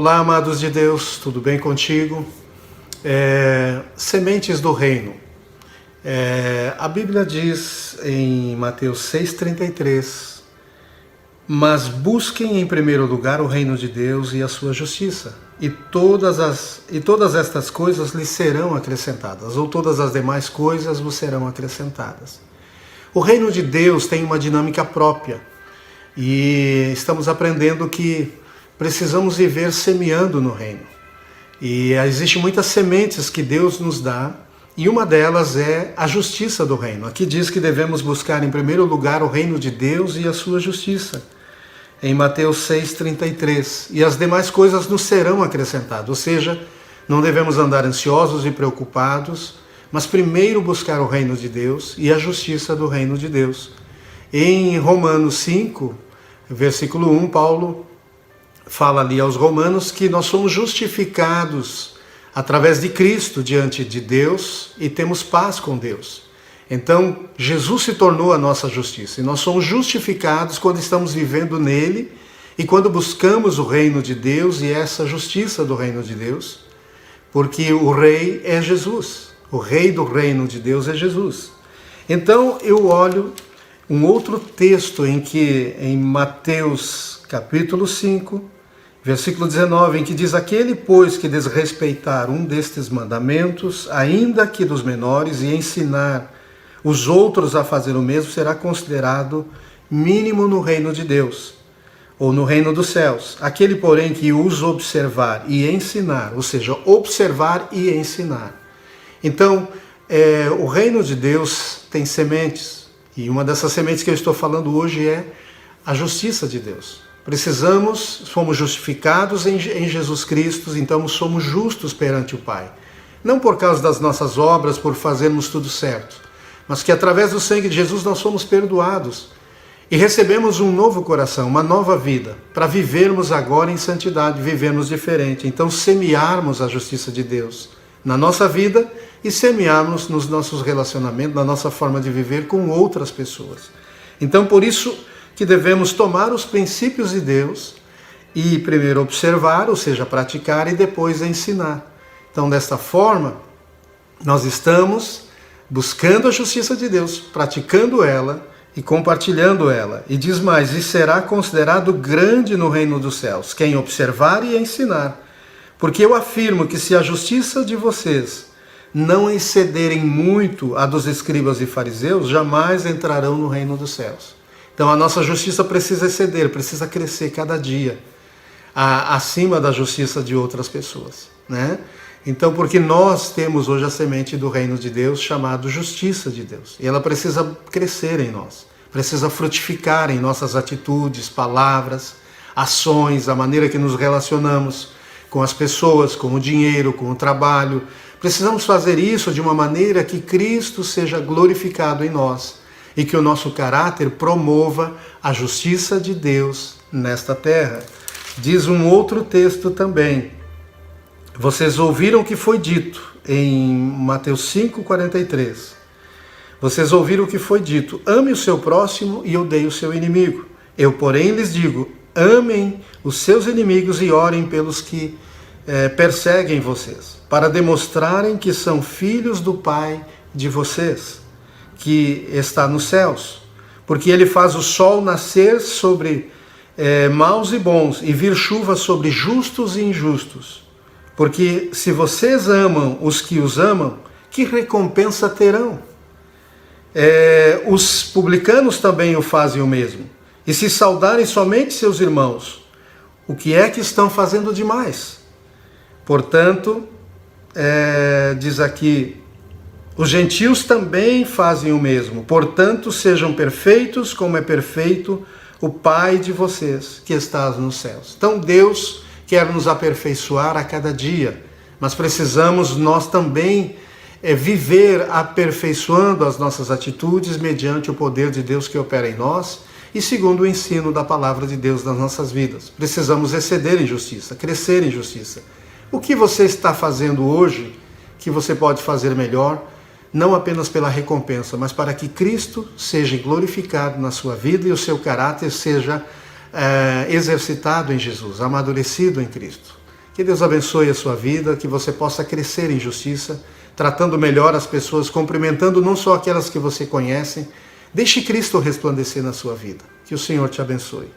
Olá, amados de Deus, tudo bem contigo? Sementes do reino. A Bíblia diz em Mateus 6,33: mas busquem em primeiro lugar o reino de Deus e a sua justiça, e todas estas coisas lhes serão acrescentadas, ou todas as demais coisas vos serão acrescentadas. O reino de Deus tem uma dinâmica própria, e estamos aprendendo que precisamos viver semeando no reino. E existem muitas sementes que Deus nos dá, e uma delas é a justiça do reino. Aqui diz que devemos buscar em primeiro lugar o reino de Deus e a sua justiça, em Mateus 6,33. E as demais coisas nos serão acrescentadas, ou seja, não devemos andar ansiosos e preocupados, mas primeiro buscar o reino de Deus e a justiça do reino de Deus. Em Romanos 5, versículo 1, Paulo fala ali aos romanos que nós somos justificados através de Cristo diante de Deus e temos paz com Deus. Então, Jesus se tornou a nossa justiça e nós somos justificados quando estamos vivendo nele e quando buscamos o reino de Deus e essa justiça do reino de Deus, porque o rei é Jesus, o rei do reino de Deus é Jesus. Então, eu olho um outro texto em Mateus capítulo 5, versículo 19, em que diz: aquele, pois, que desrespeitar um destes mandamentos, ainda que dos menores, e ensinar os outros a fazer o mesmo, será considerado mínimo no reino de Deus, ou no reino dos céus. Aquele, porém, que os observar e ensinar, ou seja, observar e ensinar. Então, o reino de Deus tem sementes, e uma dessas sementes que eu estou falando hoje é a justiça de Deus. Fomos justificados em Jesus Cristo, então somos justos perante o Pai. Não por causa das nossas obras, por fazermos tudo certo, mas que através do sangue de Jesus nós somos perdoados e recebemos um novo coração, uma nova vida, para vivermos agora em santidade, vivermos diferente. Então semearmos a justiça de Deus na nossa vida e semearmos nos nossos relacionamentos, na nossa forma de viver com outras pessoas. Então por isso que devemos tomar os princípios de Deus e primeiro observar, ou seja, praticar, e depois ensinar. Então, desta forma, nós estamos buscando a justiça de Deus, praticando ela e compartilhando ela. E diz mais: e será considerado grande no reino dos céus quem observar e ensinar. Porque eu afirmo que se a justiça de vocês não excederem muito a dos escribas e fariseus, jamais entrarão no reino dos céus. Então a nossa justiça precisa exceder, precisa crescer cada dia acima da justiça de outras pessoas, né? Então, porque nós temos hoje a semente do reino de Deus chamado justiça de Deus. E ela precisa crescer em nós, precisa frutificar em nossas atitudes, palavras, ações, a maneira que nos relacionamos com as pessoas, com o dinheiro, com o trabalho. Precisamos fazer isso de uma maneira que Cristo seja glorificado em nós e que o nosso caráter promova a justiça de Deus nesta terra. Diz um outro texto também: vocês ouviram o que foi dito, em Mateus 5,43. Vocês ouviram o que foi dito: ame o seu próximo e odeie o seu inimigo. Eu, porém, lhes digo: amem os seus inimigos e orem pelos que perseguem vocês, para demonstrarem que são filhos do Pai de vocês, que está nos céus, porque ele faz o sol nascer sobre maus e bons, e vir chuva sobre justos e injustos. Porque se vocês amam os que os amam, que recompensa terão? Os publicanos também o fazem o mesmo. E se saudarem somente seus irmãos, o que é que estão fazendo demais? Portanto, diz aqui: os gentios também fazem o mesmo. Portanto, sejam perfeitos como é perfeito o Pai de vocês que está nos céus. Então Deus quer nos aperfeiçoar a cada dia, mas precisamos nós também viver aperfeiçoando as nossas atitudes mediante o poder de Deus que opera em nós e segundo o ensino da palavra de Deus nas nossas vidas. Precisamos exceder em justiça, crescer em justiça. O que você está fazendo hoje que você pode fazer melhor? Não apenas pela recompensa, mas para que Cristo seja glorificado na sua vida e o seu caráter seja exercitado em Jesus, amadurecido em Cristo. Que Deus abençoe a sua vida, que você possa crescer em justiça, tratando melhor as pessoas, cumprimentando não só aquelas que você conhece. Deixe Cristo resplandecer na sua vida. Que o Senhor te abençoe.